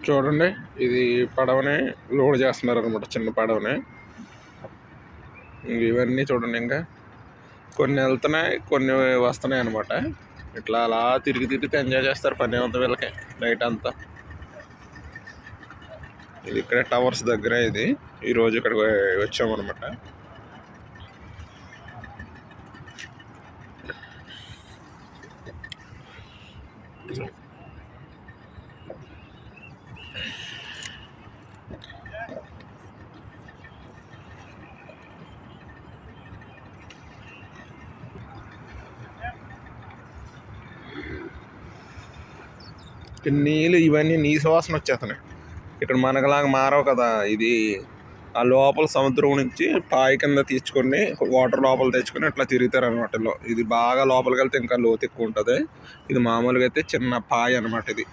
చూడండి, ఇది పడవని లోడ్ చేస్తున్నారు అనమాట, చిన్న పడవని. ఇవన్నీ చూడండి, ఇంకా కొన్ని వెళ్తున్నాయి, కొన్ని వస్తున్నాయి అనమాట. ఇట్లా అలా తిరిగి తిరిగితే ఎంజాయ్ చేస్తారు పని అంతా వీళ్ళకి నైట్ అంతా. ఇది ఇక్కడ టవర్స్ దగ్గర. ఇది ఈరోజు ఇక్కడికి వచ్చామన్నమాట. నీళ్ళు ఇవన్నీ నీ సువాసన వచ్చేస్తున్నాయి. ఇక్కడ మనకులాగా మారవు కదా. ఇది ఆ లోపల సముద్రం నుంచి పాయ కింద తీసుకొని వాటర్ లోపల తెచ్చుకొని అట్లా తిరుగుతారు అనమాట. ఇది బాగా లోపలికి వెళ్తే ఇంకా లోతు ఎక్కువ ఉంటుంది. ఇది మామూలుగా అయితే చిన్న పాయ అనమాట ఇది.